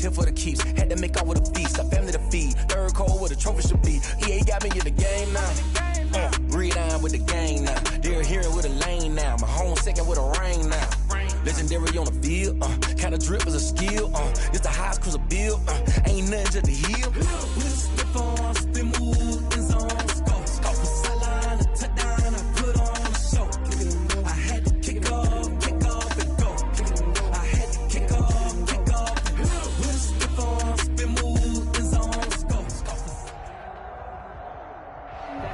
here for the keeps. Had to make out with a feast, a family to feed. Third cold where the trophy should be. EA got me in the game now. Read on with the game now. They're here with a lane now. My home second with a rain now. Legendary on the field, kinda drip is a skill, it's the highest cruiser bill, ain't nothing just to heal.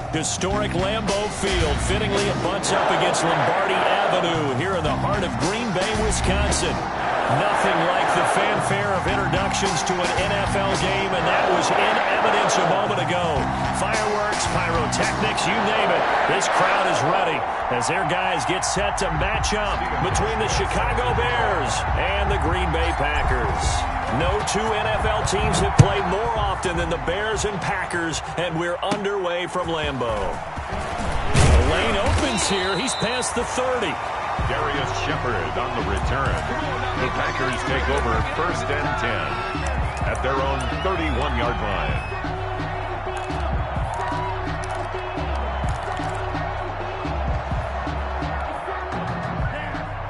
Historic Lambeau Field fittingly it butts up against Lombardi Avenue here in the heart of Green Bay, Wisconsin. Nothing like the fanfare of introductions to an NFL game, and that was in evidence a moment ago. Fireworks, pyrotechnics, you name it. This crowd is ready as their guys get set to match up between the Chicago Bears and the Green Bay Packers. No two NFL teams have played more often than the Bears and Packers, and we're underway from Lambeau. The lane opens here. He's past the 30. Darius Shepard on the return. The Packers take over 1st and 10 at their own 31-yard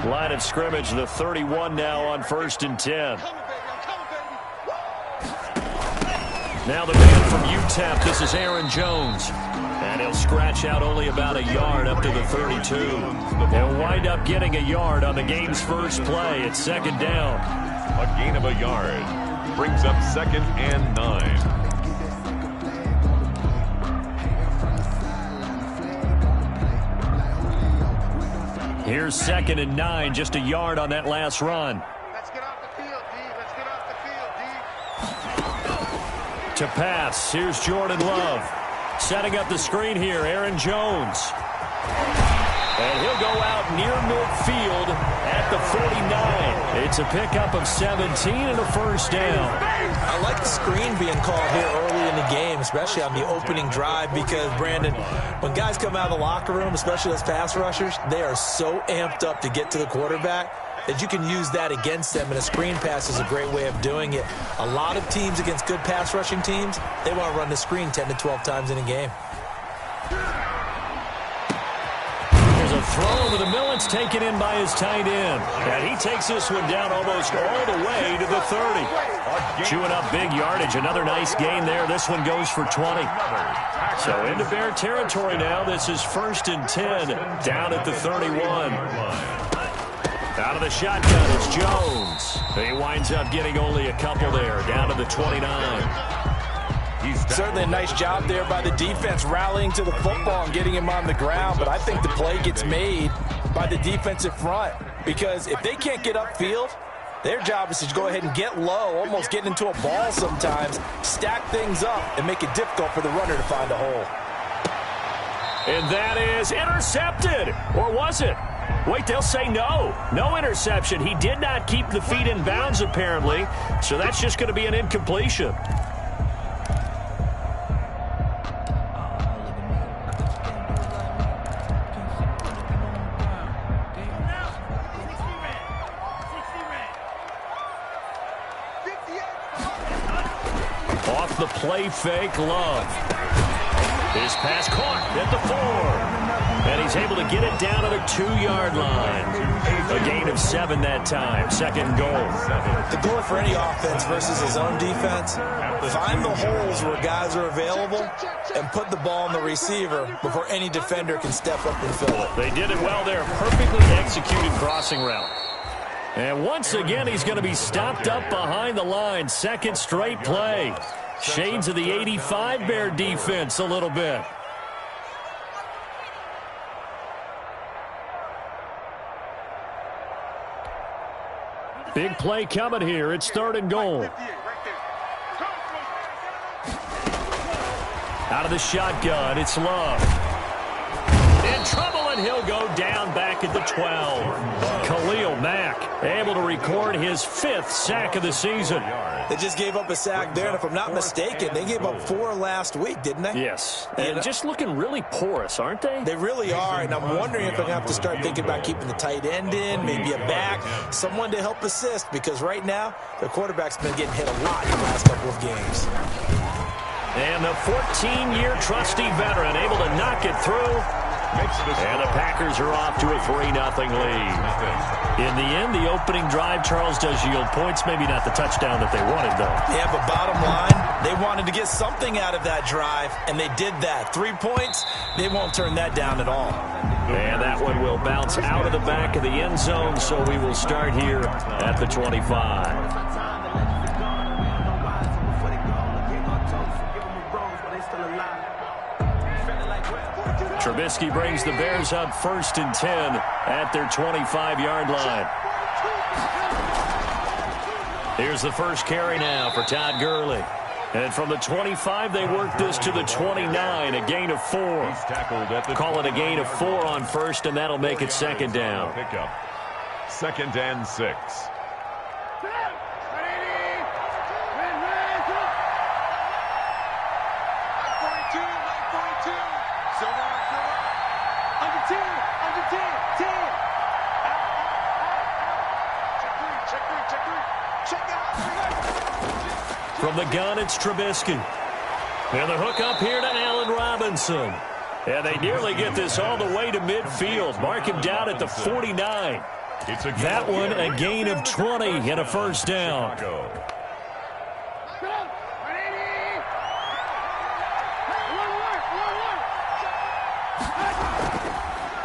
line. Line of scrimmage, the 31 now on 1st and 10. Now the man from UTEP, this is Aaron Jones. And he'll scratch out only about a yard up to the 32. He'll wind up getting a yard on the game's first play. It's 2nd down. A gain of a yard brings up 2nd and 9. Here's 2nd and 9, just a yard on that last run. Let's get off the field, D. Let's get off the field, D. To pass, here's Jordan Love. Setting up the screen here, Aaron Jones. And he'll go out near midfield at the 49. It's a pickup of 17 and a 1st down. I like the screen being called here early in the game, especially on the opening drive, because, Brandon, when guys come out of the locker room, especially those pass rushers, they are so amped up to get to the quarterback that you can use that against them, and a screen pass is a great way of doing it. A lot of teams against good pass rushing teams, they want to run the screen 10 to 12 times in a game. There's a throw over the middle. It's taken in by his tight end. And he takes this one down almost all the way to the 30. Chewing up big yardage. Another nice gain there. This one goes for 20. So into Bear territory now. This is 1st and 10 down at the 31. Out of the shotgun, it's Jones. He winds up getting only a couple there, down to the 29. Certainly a nice job there by the defense, rallying to the football and getting him on the ground. But I think the play gets made by the defensive front, because if they can't get upfield, their job is to go ahead and get low, almost get into a ball sometimes, stack things up, and make it difficult for the runner to find a hole. And that is intercepted. Or was it? Wait, they'll say no. No interception. He did not keep the feet in bounds, apparently. So that's just going to be an incompletion. Off the play fake, Love. His pass caught at the 4. And he's able to get it down to the 2-yard line. A gain of 7 that time. 2nd goal. The goal for any offense versus his own defense, find the holes where guys are available and put the ball on the receiver before any defender can step up and fill it. They did it well there. Perfectly executed crossing route. And once again, he's going to be stopped up behind the line. 2nd straight play. Shades of the 85 Bear defense a little bit. Big play coming here. It's 3rd and goal. Out of the shotgun, it's Love. in trouble, and he'll go down back at the 12. Khalil Mack able to record his 5th sack of the season. They just gave up a sack there, and if I'm not mistaken, they gave up 4 last week, didn't they? Yes, and just looking really porous, aren't they? They really are, and I'm wondering if I'm going to have to start thinking about keeping the tight end in, maybe a back, someone to help assist, because right now, their quarterback's been getting hit a lot in the last couple of games. And the 14-year trusty veteran able to knock it through. And the Packers are off to a 3-0 lead. In the end, the opening drive, Charles, does yield points. Maybe not the touchdown that they wanted, though. Yeah, but bottom line, they wanted to get something out of that drive, and they did that. 3 points, they won't turn that down at all. And that one will bounce out of the back of the end zone, so we will start here at the 25. Trubisky brings the Bears up 1st and 10 at their 25-yard line. Here's the first carry now for Todd Gurley. And from the 25, they work this to the 29, a gain of 4. Call it a gain of 4 on first, and that'll make it 2nd down. 2nd and 6. From the gun, it's Trubisky. And the hook up here to Allen Robinson. And they nearly get this all the way to midfield. Mark him down at the 49. That one, a gain of 20 and a 1st down.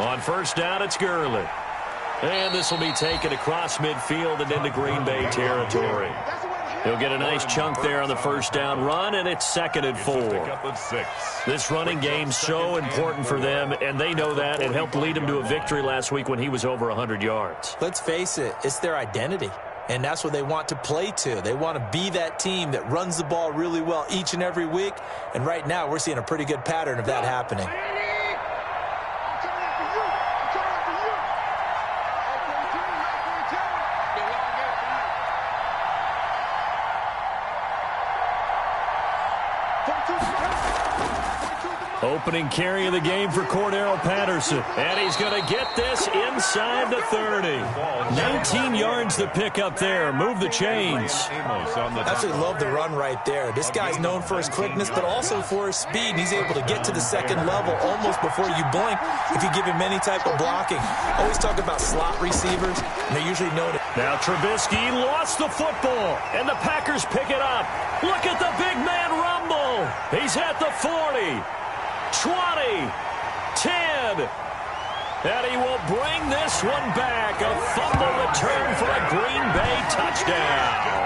On 1st down, it's Gurley. And this will be taken across midfield and into Green Bay territory. He'll get a nice chunk there on the 1st down run, and it's 2nd and 4. This running game's so important for them, and they know that. It helped lead them to a victory last week when he was over 100 yards. Let's face it, it's their identity, and that's what they want to play to. They want to be that team that runs the ball really well each and every week, and right now we're seeing a pretty good pattern of that happening. Opening carry of the game for Cordero Patterson. And he's going to get this inside the 30. 19 yards to pick up there. Move the chains. Absolutely love the run right there. This guy's known for his quickness, but also for his speed. And he's able to get to the 2nd level almost before you blink if you give him any type of blocking. Always talk about slot receivers, and they're usually known. Now Trubisky lost the football, and the Packers pick it up. Look at the big man rumble. He's at the 40. 20, 10, and he will bring this one back. A fumble return for a Green Bay touchdown.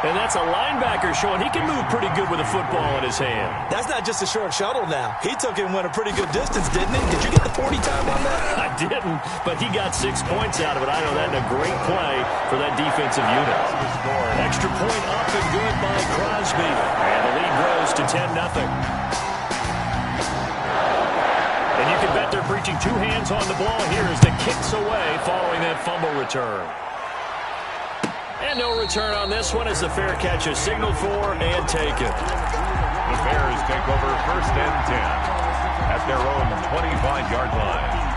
And that's a linebacker showing he can move pretty good with a football in his hand. That's not just a short shuttle now. He took it and went a pretty good distance, didn't he? Did you get the 40 time on that? I didn't, but he got 6 points out of it. I know that in a great play for that defensive unit. Extra point up and good by Crosby. And the lead grows to 10-0. And you can bet they're preaching 2 hands on the ball here as the kick's away following that fumble return. And no return on this one as the fair catch is signaled for and taken. The Bears take over 1st and 10 at their own 25-yard line.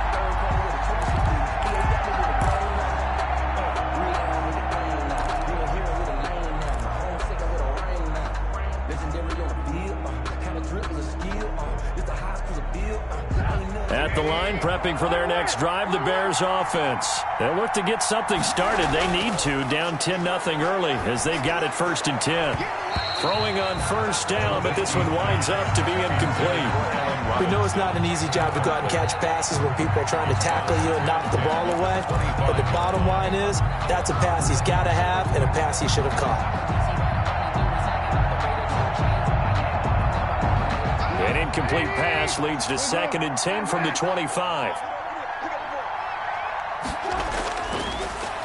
At the line, prepping for their next drive, the Bears offense. They'll look to get something started. They need to, down 10-0 early as they've got it 1st and 10. Throwing on 1st down, but this one winds up to be incomplete. We know it's not an easy job to go out and catch passes when people are trying to tackle you and knock the ball away. But the bottom line is, that's a pass he's got to have and a pass he should have caught. An incomplete pass leads to 2nd and 10 from the 25.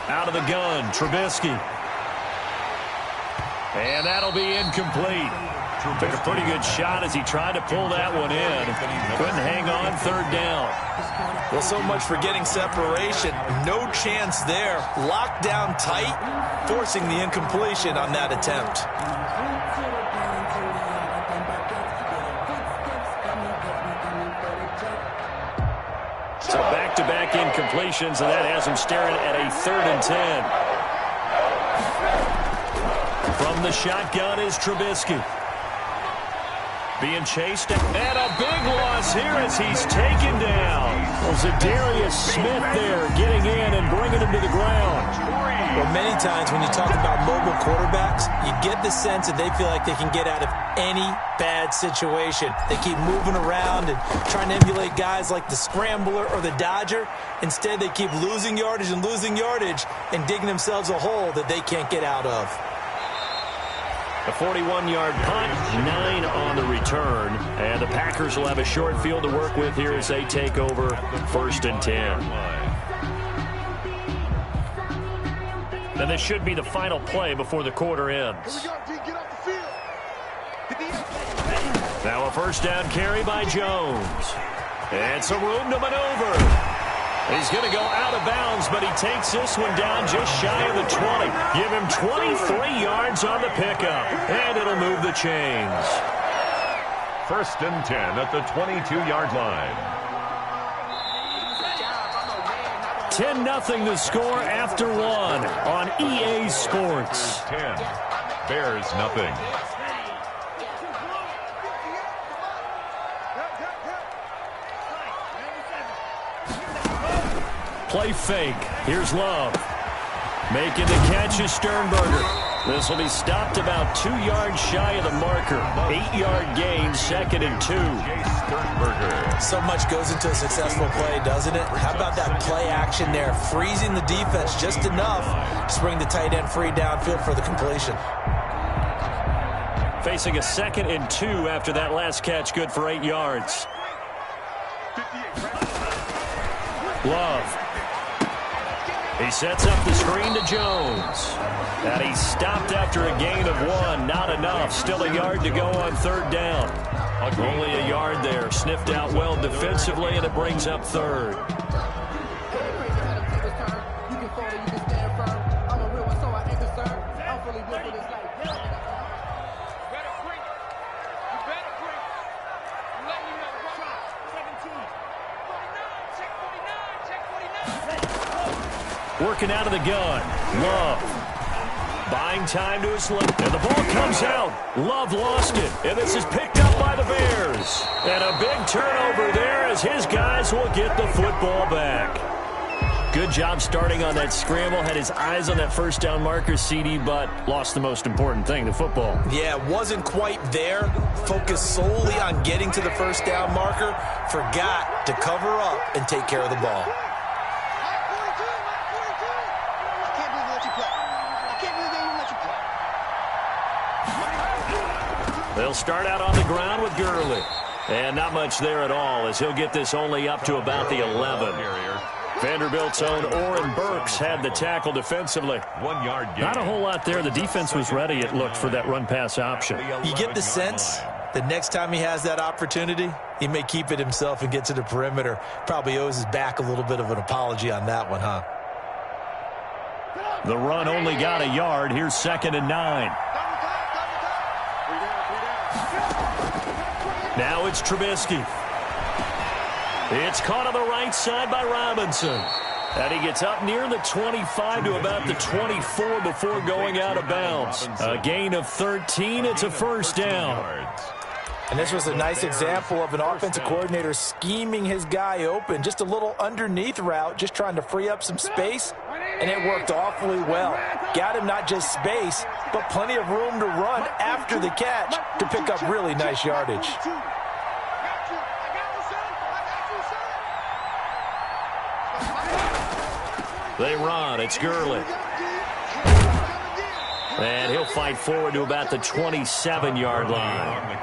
Out of the gun, Trubisky. And that'll be incomplete. Took a pretty good shot as he tried to pull that one in. Couldn't hang on third down. Well, so much for getting separation. No chance there. Locked down tight, forcing the incompletion on that attempt. So back-to-back incompletions, and that has him staring at a 3rd and 10. From the shotgun is Trubisky. Being chased, and a big loss here as he's taken down. Well, Zadarius Smith there getting in and bringing him to the ground. Well, many times when you talk about mobile quarterbacks, you get the sense that they feel like they can get out of any bad situation. They keep moving around and trying to emulate guys like the Scrambler or the Dodger. Instead, they keep losing yardage and digging themselves a hole that they can't get out of. A 41-yard punt, 9 on the return. And the Packers will have a short field to work with here as they take over 1st and 10. And this should be the final play before the quarter ends. Now a 1st down carry by Jones. And some room to maneuver. He's going to go out of bounds, but he takes this one down just shy of the 20. Give him 23 yards on the pickup, and it'll move the chains. 1st and 10 at the 22-yard line. 10-0 the score after 1 on EA Sports. 10. Bears nothing. Play fake. Here's Love. Making the catch is Sternberger. This will be stopped about 2 yards shy of the marker. 8-yard gain, 2nd and 2. So much goes into a successful play, doesn't it? How about that play action there? Freezing the defense just enough to bring the tight end free downfield for the completion. Facing a 2nd and 2 after that last catch, good for 8 yards. Love. He sets up the screen to Jones. And he's stopped after a gain of 1. Not enough. Still a yard to go on 3rd down. Only a yard there. Sniffed out well defensively, and it brings up 3rd. Working out of the gun. Love. Buying time to his left. And the ball comes out. Love lost it. And this is picked up by the Bears. And a big turnover there as his guys will get the football back. Good job starting on that scramble. Had his eyes on that 1st down marker, CD, but lost the most important thing, the football. Yeah, wasn't quite there. Focused solely on getting to the 1st down marker. Forgot to cover up and take care of the ball. They'll start out on the ground with Gurley. And not much there at all as he'll get this only up to about the 11. Vanderbilt's own Oren Burks had the tackle defensively. 1 yard gain. Not a whole lot there. The defense was ready, it looked, for that run-pass option. You get the sense that next time he has that opportunity, he may keep it himself and get to the perimeter. Probably owes his back a little bit of an apology on that one, huh? The run only got a yard. Here's 2nd and 9. Now it's Trubisky. It's caught on the right side by Robinson. And he gets up near the 25 to about the 24 before going out of bounds. A gain of 13. It's a 1st down. And this was a nice example of an offensive coordinator scheming his guy open. Just a little underneath route, just trying to free up some space. And it worked awfully well. Got him not just space, but plenty of room to run after the catch to pick up really nice yardage. They run. It's Gurley. And he'll fight forward to about the 27-yard line.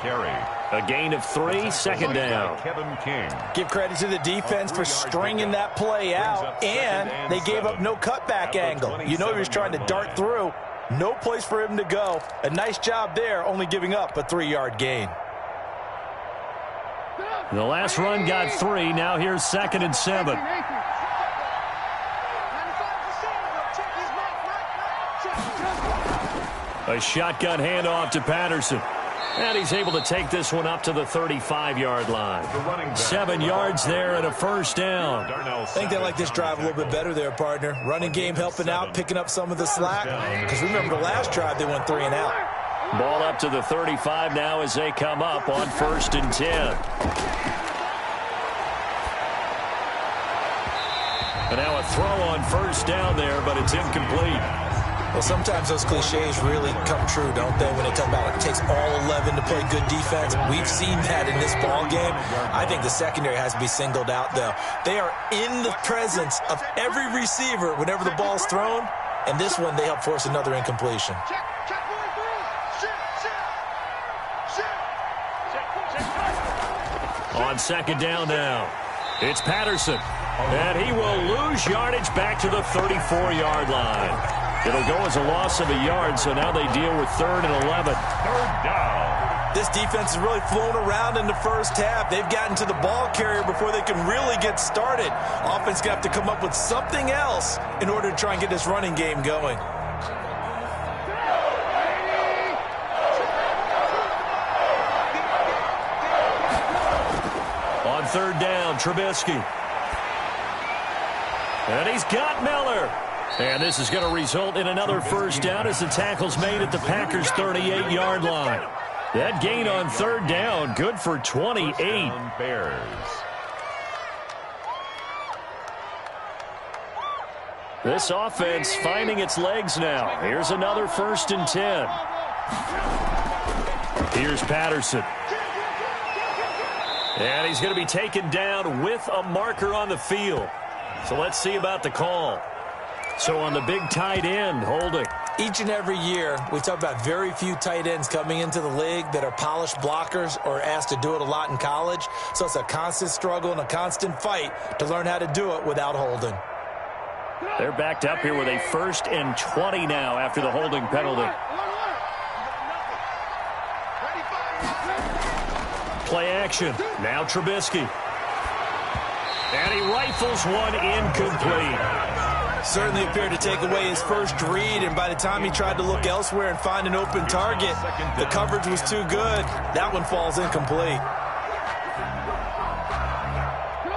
A gain of 3, 2nd down. Give credit to the defense for stringing that play out, and they gave up no cutback angle. You know he was trying to dart through. No place for him to go. A nice job there, only giving up a 3-yard gain. The last run got 3. Now here's 2nd and 7. A shotgun handoff to Patterson. And he's able to take this one up to the 35-yard line. 7 yards there and a first down. I think they like this drive a little bit better there, partner. Running game helping out, picking up some of the slack. Because remember, the last drive they went 3 and out. Ball up to the 35 now as they come up on 1st and 10. And now a throw on 1st down there, but it's incomplete. Well, sometimes those cliches really come true, don't they, when they talk about it takes all 11 to play good defense. We've seen that in this ball game. I think the secondary has to be singled out, though. They are in the presence of every receiver whenever the ball's thrown, and this one they help force another incompletion. On 2nd down now, it's Patterson, and he will lose yardage back to the 34-yard line. It'll go as a loss of a yard, so now they deal with 3rd and 11. 3rd down. This defense has really flown around in the first half. They've gotten to the ball carrier before they can really get started. Offense going to have to come up with something else in order to try and get this running game going. On 3rd down, Trubisky. And he's got Miller. And this is going to result in another first down as the tackle's made at the Packers' 38-yard line. That gain on 3rd down, good for 28. Bears. This offense finding its legs now. Here's another 1st and 10. Here's Patterson. And he's going to be taken down with a marker on the field. So let's see about the call. So on the big tight end, holding. Each and every year, we talk about very few tight ends coming into the league that are polished blockers or asked to do it a lot in college. So it's a constant struggle and a constant fight to learn how to do it without holding. They're backed up here with a 1st and 20 now after the holding penalty. Play action. Now Trubisky. And he rifles one incomplete. Certainly appeared to take away his first read, and by the time he tried to look elsewhere and find an open target, the coverage was too good. That one falls incomplete.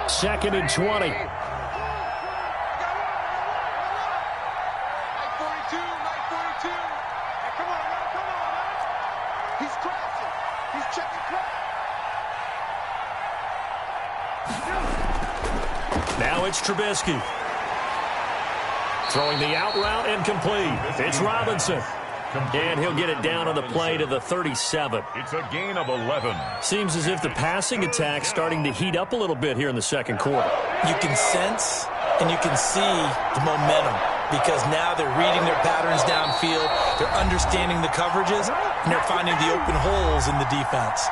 2nd and 20. Now it's Trubisky. Throwing the out route incomplete. It's Robinson. And he'll get it down on the play to the 37. It's a gain of 11. Seems as if the passing attack's starting to heat up a little bit here in the 2nd quarter. You can sense and you can see the momentum because now they're reading their patterns downfield, they're understanding the coverages, and they're finding the open holes in the defense.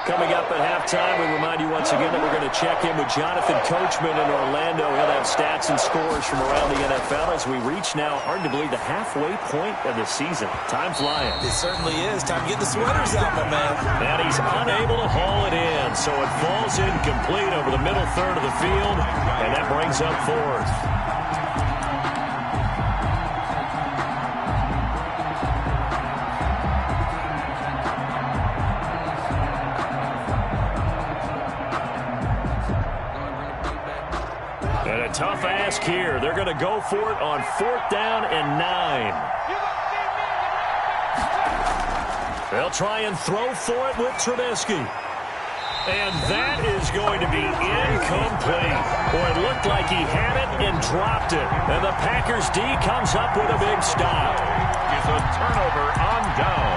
Coming up at halftime, we remind you once again that we're going to check in with Jonathan Coachman in Orlando. He'll have stats and scores from around the NFL as we reach now, hard to believe, the halfway point of the season. Time flying. It certainly is. Time to get the sweaters out, my man. And he's unable to haul it in, so it falls incomplete over the middle third of the field, and that brings up 4th. Tough ask here. They're going to go for it on 4th down and 9. They'll try and throw for it with Trubisky. And that is going to be incomplete. Boy, it looked like he had it and dropped it. And the Packers D comes up with a big stop. It's a turnover on down.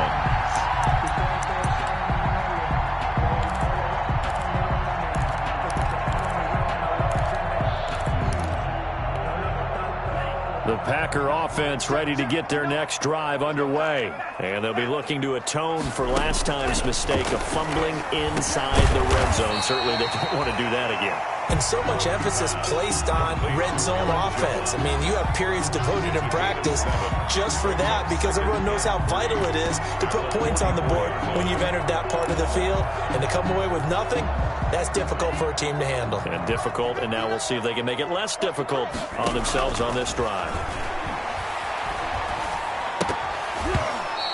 The Packer offense ready to get their next drive underway. And they'll be looking to atone for last time's mistake of fumbling inside the red zone. Certainly they don't want to do that again. And so much emphasis placed on red zone offense. I mean, you have periods devoted in practice just for that because everyone knows how vital it is to put points on the board when you've entered that part of the field. And to come away with nothing, that's difficult for a team to handle. And difficult, and now we'll see if they can make it less difficult on themselves on this drive.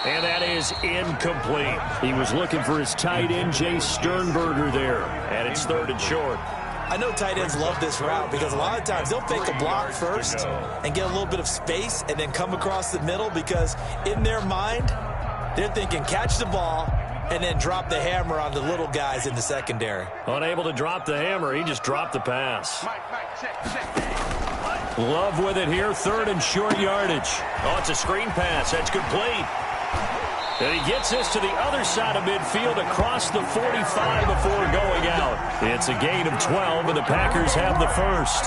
And that is incomplete. He was looking for his tight end, Jay Sternberger there. And it's 3rd and short. I know tight ends love this route because a lot of times they'll fake a block first and get a little bit of space and then come across the middle because in their mind, they're thinking catch the ball and then drop the hammer on the little guys in the secondary. Unable to drop the hammer, he just dropped the pass. Love with it here, 3rd and short yardage. Oh, it's a screen pass. That's complete. And he gets this to the other side of midfield across the 45 before going out. It's a gain of 12, and the Packers have the first.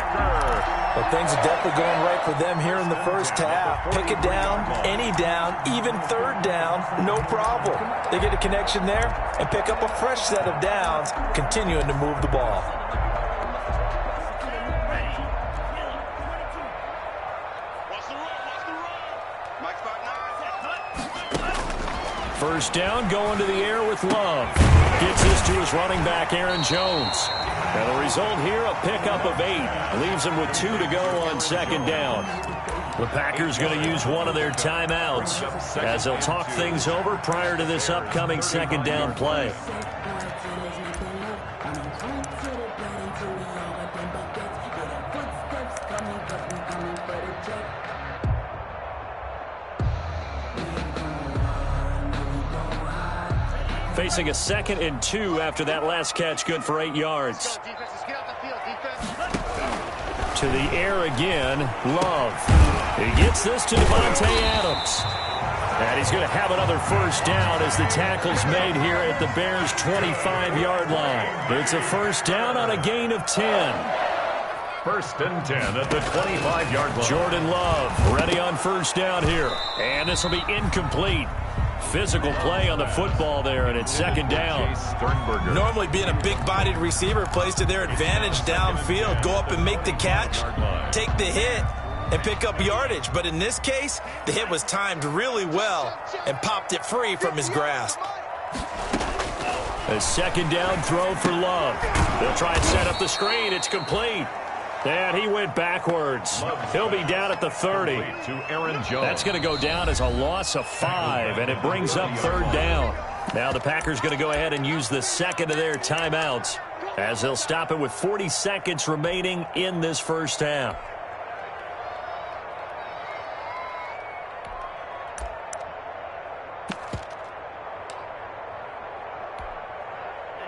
Well, things are definitely going right for them here in the first half. Pick it down, any down, even 3rd down, no problem. They get a connection there and pick up a fresh set of downs, continuing to move the ball. First down, going to the air with Love. Gets this to his running back, Aaron Jones. And the result here, a pickup of 8. Leaves him with 2 to go on 2nd down. The Packers going to use one of their timeouts as they'll talk things over prior to this upcoming 2nd down play. Facing a 2nd and 2 after that last catch, good for 8 yards. To the air again, Love. He gets this to Devontae Adams. And he's going to have another first down as the tackle's made here at the Bears' 25-yard line. It's a first down on a gain of 10. 1st and 10 at the 25-yard line. Jordan Love ready on first down here. And this will be incomplete. Physical play on the football there, and it's 2nd down. Normally being a big-bodied receiver plays to their advantage downfield. Go up and make the catch, take the hit, and pick up yardage. But in this case, the hit was timed really well and popped it free from his grasp. A 2nd down throw for Love. They'll try and set up the screen. It's complete. And he went backwards. He'll be down at the 30. That's going to go down as a loss of 5, and it brings up 3rd down. Now the Packers going to go ahead and use the 2nd of their timeouts as they'll stop it with 40 seconds remaining in this first half.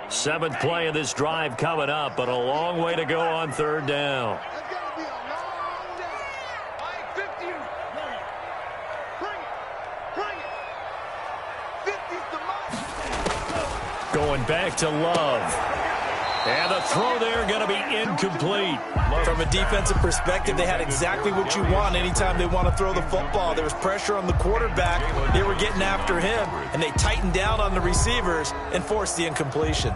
Seventh play of this drive coming up, but a long way to go on 3rd down. Going back to Love. And the throw there going to be incomplete. From a defensive perspective, they had exactly what you want anytime they want to throw the football. There was pressure on the quarterback. They were getting after him, and they tightened down on the receivers and forced the incompletion.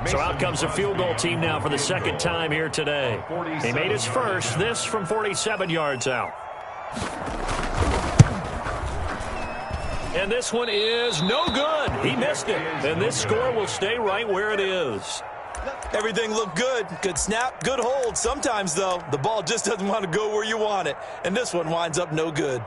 So out comes the field goal team now for the 2nd time here today. He made his first, this from 47 yards out. And this one is no good. He missed it. And this score will stay right where it is. Everything looked good. Good snap, good hold. Sometimes, though, the ball just doesn't want to go where you want it. And this one winds up no good.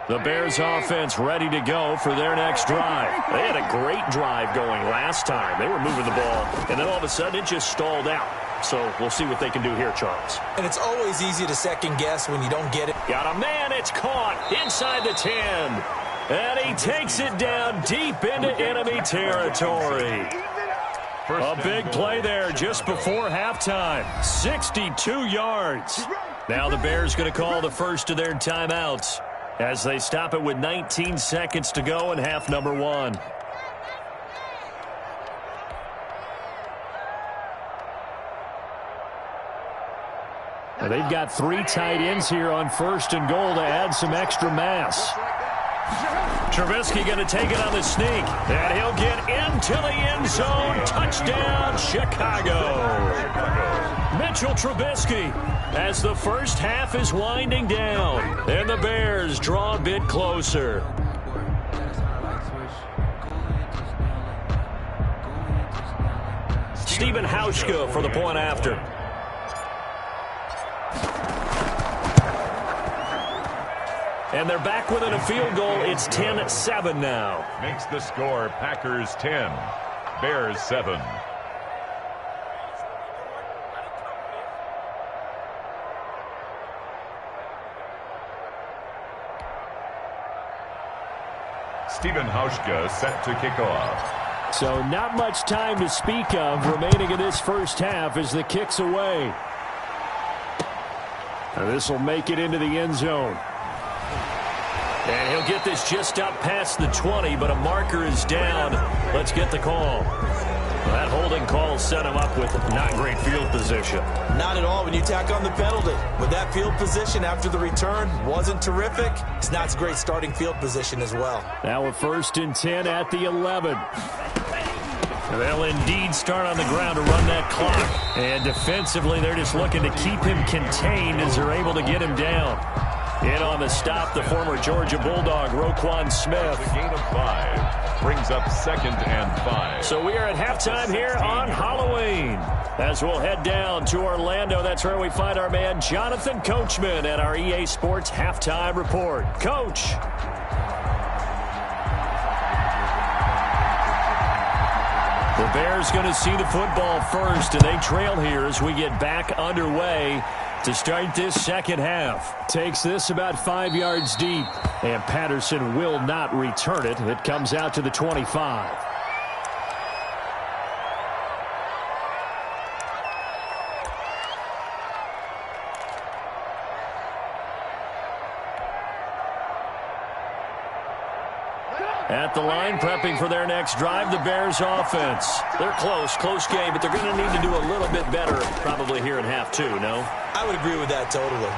The Bears offense ready to go for their next drive. They had a great drive going last time. They were moving the ball, and then all of a sudden it just stalled out. So we'll see what they can do here, Charles. And it's always easy to second guess when you don't get it. Got a man, it's caught inside the 10. And he takes it down deep into enemy territory. A big play there just before halftime. 62 yards. Now the Bears going to call the first of their timeouts as they stop it with 19 seconds to go in half number 1. Now, they've got 3 tight ends here on 1st and goal to add some extra mass. Trubisky going to take it on the sneak, and he'll get into the end zone. Touchdown, Chicago. Mitchell Trubisky as the first half is winding down, and the Bears draw a bit closer. Stephen Hauschka for the point after. And they're back within a field goal. It's 10-7 now. Makes the score Packers 10, Bears 7. Stephen Hauschka set to kick off. So not much time to speak of remaining in this first half as the kick's away. This will make it into the end zone. And he'll get this just up past the 20, but a marker is down. Let's get the call. That holding call set him up with not great field position. Not at all when you tack on the penalty. With that field position after the return wasn't terrific. It's not great starting field position as well. Now a 1st and 10 at the 11. They'll indeed start on the ground to run that clock. And defensively, they're just looking to keep him contained as they're able to get him down. In on the stop, the former Georgia Bulldog, Roquan Smith. The gain of 5 brings up 2nd and 5. So we are at halftime here on Halloween. As we'll head down to Orlando, that's where we find our man Jonathan Coachman at our EA Sports Halftime Report. Coach. The Bears going to see the football first, and they trail here as we get back underway to start this second half. Takes this about 5 yards deep, and Patterson will not return it. It comes out to the 25. At the line, prepping for their next drive, the Bears offense. They're close game, but they're going to need to do a little bit better probably here in half 2, no? I would agree with that totally.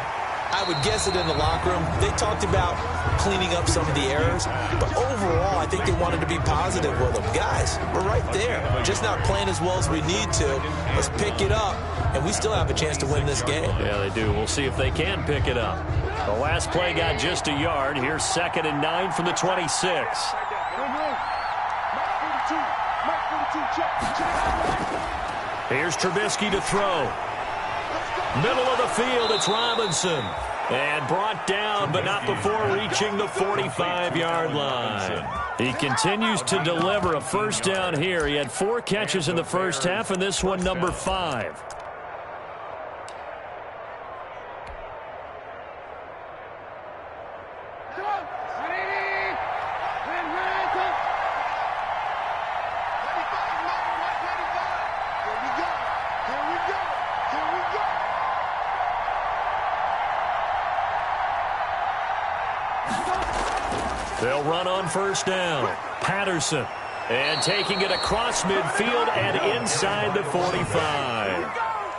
I would guess it in the locker room. They talked about cleaning up some of the errors, but overall, I think they wanted to be positive with them. Guys, we're right there. Just not playing as well as we need to. Let's pick it up, and we still have a chance to win this game. Yeah, they do. We'll see if they can pick it up. The last play got just a yard. Here's 2nd and 9 from the 26. Here's Trubisky to throw. Middle of the field, it's Robinson. And brought down, but not before reaching the 45-yard line. He continues to deliver a first down here. He had 4 catches in the first half, and this one number 5. They'll run on first down. Patterson. And taking it across midfield and inside the 45.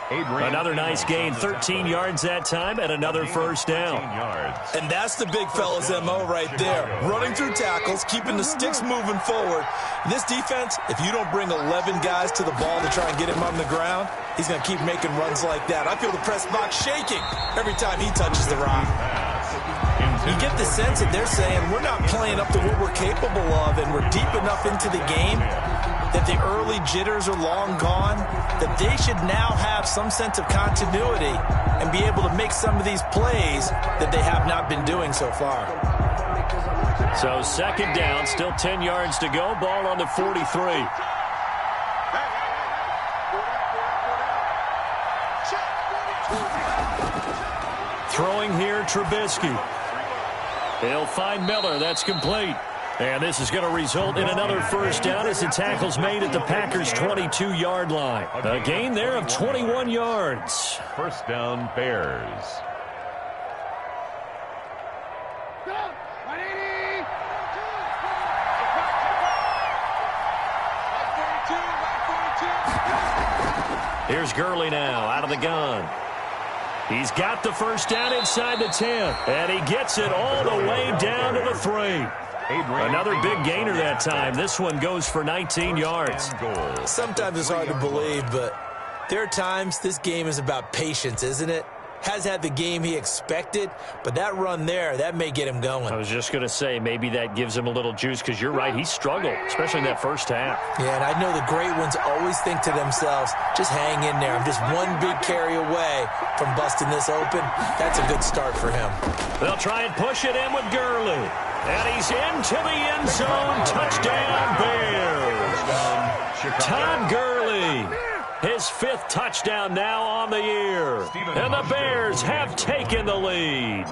Another nice gain. 13 yards that time and another first down. And that's the big fella's MO right there. Running through tackles, keeping the sticks moving forward. This defense, if you don't bring 11 guys to the ball to try and get him on the ground, he's going to keep making runs like that. I feel the press box shaking every time he touches the rock. You get the sense that they're saying we're not playing up to what we're capable of, and we're deep enough into the game that the early jitters are long gone, that they should now have some sense of continuity and be able to make some of these plays that they have not been doing so far. So 2nd down, still 10 yards to go, ball on the 43. Throwing here, Trubisky. He'll find Miller. That's complete. And this is going to result in another first down as the tackle's made at the Packers' 22-yard line. A gain there of 21 yards. First down, Bears. Here's Gurley now out of the gun. He's got the first down inside the 10, and he gets it all the way down to the 3. Another big gainer that time. This one goes for 19 yards. Sometimes it's hard to believe, but there are times this game is about patience, isn't it? Has had the game he expected, but that run there, that may get him going. I was just going to say, maybe that gives him a little juice, because you're right, he struggled, especially in that first half. Yeah, and I know the great ones always think to themselves, just hang in there. I'm just one big carry away from busting this open. That's a good start for him. They'll try and push it in with Gurley. And he's into the end zone. Touchdown, Bears. Todd Gurley. His 5th touchdown now on the year. And the Bears have taken the lead.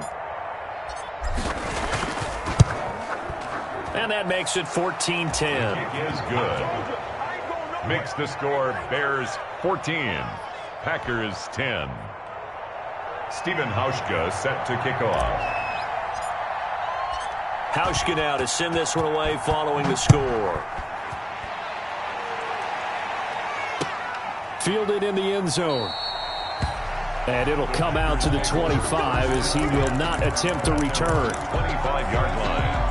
And that makes it 14-10. Kick is good. Makes the score Bears 14, Packers 10. Stephen Hauschka set to kick off. Hauschka now to send this one away following the score. Fielded in the end zone. And it'll come out to the 25 as he will not attempt to return. 25-yard line.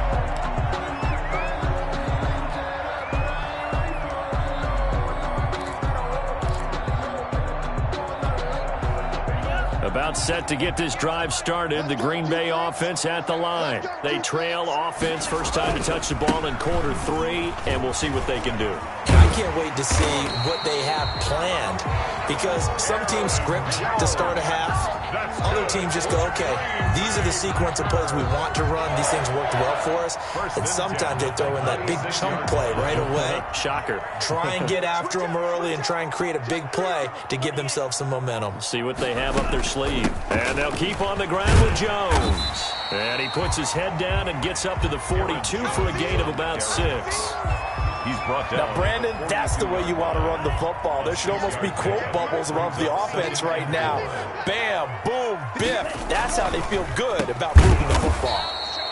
About set to get this drive started. The Green Bay offense at the line. They trail offense. First time to touch the ball in quarter 3, and we'll see what they can do. I can't wait to see what they have planned, because some teams script to start a half. Other teams just go, okay, these are the sequence of plays we want to run. These things worked well for us. And sometimes they throw in that big chunk play right away. Shocker. Try and get after them early and try and create a big play to give themselves some momentum. See what they have up their sleeve. And they'll keep on the ground with Jones. And he puts his head down and gets up to the 42 for a gain of about 6. He's brought down. Now, Brandon, that's the way you want to run the football. There should almost be quote bubbles above the offense right now. Bam, boom, biff. That's how they feel good about moving the football.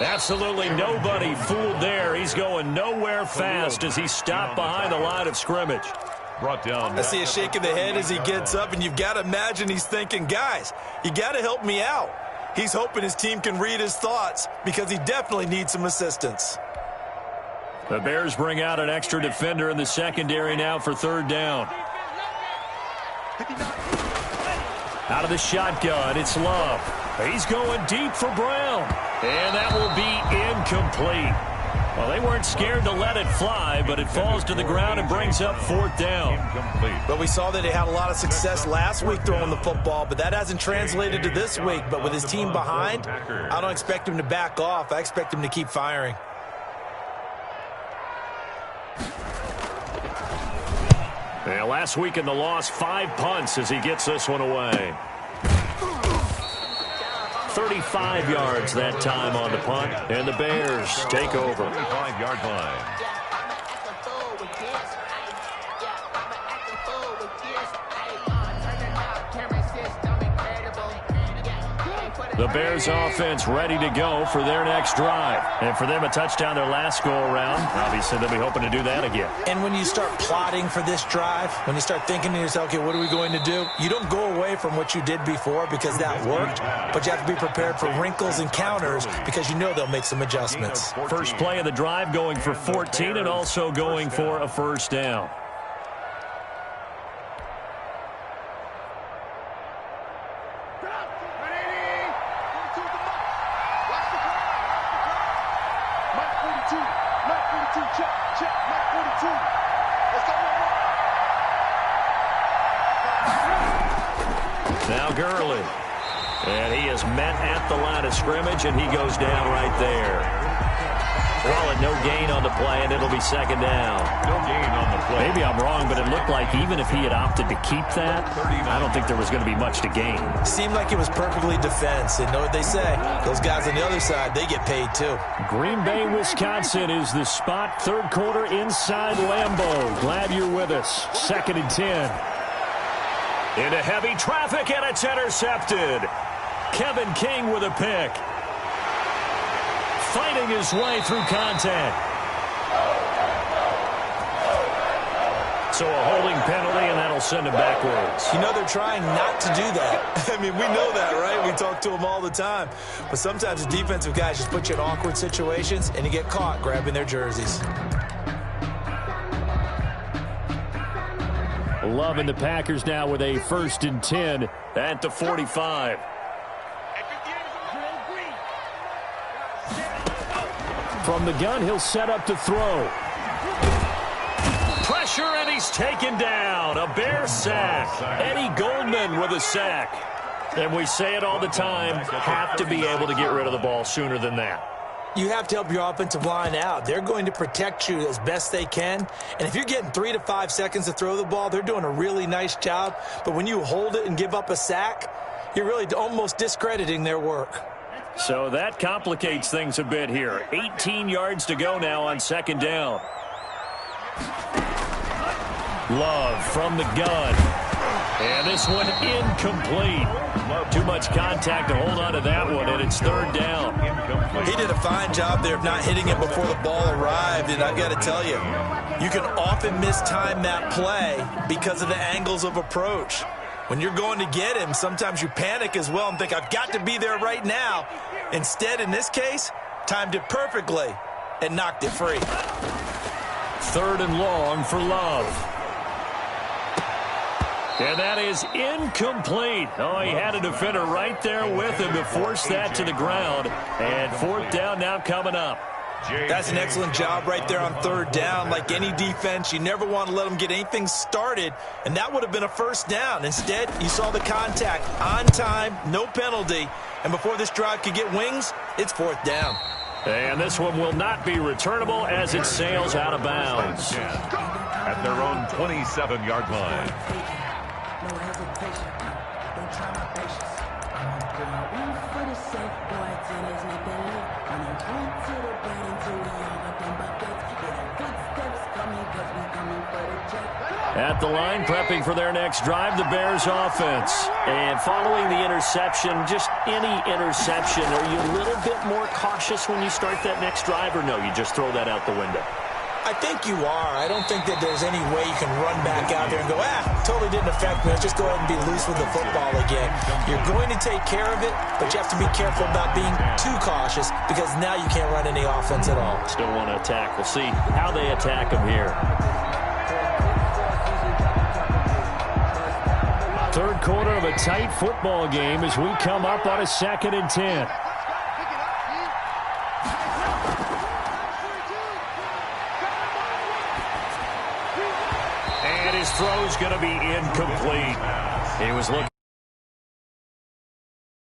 Absolutely nobody fooled there. He's going nowhere fast as he's stopped behind the line of scrimmage. Brought down. I see a shake of the head as he gets up, and you've got to imagine he's thinking, guys, you got to help me out. He's hoping his team can read his thoughts because he definitely needs some assistance. The Bears bring out an extra defender in the secondary now for 3rd down. Out of the shotgun, it's Love. He's going deep for Brown. And that will be incomplete. Well, they weren't scared to let it fly, but it falls to the ground and brings up 4th down. Incomplete. But we saw that he had a lot of success last week throwing the football, but that hasn't translated to this week. But with his team behind, I don't expect him to back off. I expect him to keep firing. Yeah, last week in the loss, 5 punts as he gets this one away. 35 yards that time on the punt, and the Bears take over. 25-yard line. The Bears offense ready to go for their next drive. And for them, a touchdown their last go-around. Obviously, they'll be hoping to do that again. And when you start plotting for this drive, when you start thinking to yourself, okay, what are we going to do? You don't go away from what you did before because that worked, but you have to be prepared for wrinkles and counters because you know they'll make some adjustments. First play of the drive going for 14 and also going for a 1st down. Now Gurley. And he is met at the line of scrimmage, and he goes down right there. Wallen, no gain on the play, and it'll be 2nd down. No gain on the play. Maybe I'm wrong, but it looked like even if he had opted to keep that, I don't think there was going to be much to gain. Seemed like it was perfectly defense, and know what they say. Those guys on the other side, they get paid too. Green Bay, Wisconsin is the spot. 3rd quarter inside Lambeau. Glad you're with us. 2nd and 10. Into heavy traffic, and it's intercepted. Kevin King with a pick. Fighting his way through contact. So a holding penalty, and that'll they'll send him backwards. You know, they're trying not to do that. I mean, we know that, right? We talk to them all the time. But sometimes the defensive guys just put you in awkward situations, and you get caught grabbing their jerseys. Loving the Packers now with a 1st and 10 at the 45. From the gun, he'll set up to throw. Pressure, and he's taken down. A Bear sack. Eddie Goldman with a sack. And we say it all the time, have to be able to get rid of the ball sooner than that. You have to help your offensive line out. They're going to protect you as best they can. And if you're getting 3 to 5 seconds to throw the ball, they're doing a really nice job. But when you hold it and give up a sack, you're really almost discrediting their work. So that complicates things a bit here. 18 yards to go now on 2nd down. Love from the gun. And this one incomplete. Too much contact to hold on to that one, and it's 3rd down. He did a fine job there of not hitting it before the ball arrived, and I've got to tell you, you can often mistime that play because of the angles of approach. When you're going to get him, sometimes you panic as well and think, I've got to be there right now. Instead, in this case, timed it perfectly and knocked it free. 3rd and long for Love. And that is incomplete. Oh, he had a defender right there with him to force that to the ground. And 4th down now coming up. That's an excellent job right there on 3rd down. Like any defense, you never want to let them get anything started, and that would have been a 1st down. Instead, you saw the contact on time, no penalty, and before this drive could get wings, it's 4th down. And this one will not be returnable as it sails out of bounds. At their own 27-yard line. No hesitation, don't try my patience. I'm gonna put my one foot is safe, boy, tennis make that lift. I'm gonna point to the brain until we all got them buckets. Yeah, the footsteps coming, cause we coming for the check. At the line, prepping for their next drive, the Bears offense. And following the interception, just any interception, are you a little bit more cautious when you start that next drive, or no, you just throw that out the window? I think you are. I don't think that there's any way you can run back out there and go, totally didn't affect me. Let's just go ahead and be loose with the football again. You're going to take care of it, but you have to be careful about being too cautious because now you can't run any offense at all. Still want to attack. We'll see how they attack them here. 3rd quarter of a tight football game as we come up on a 2nd and 10. His throw's going to be incomplete. He was looking.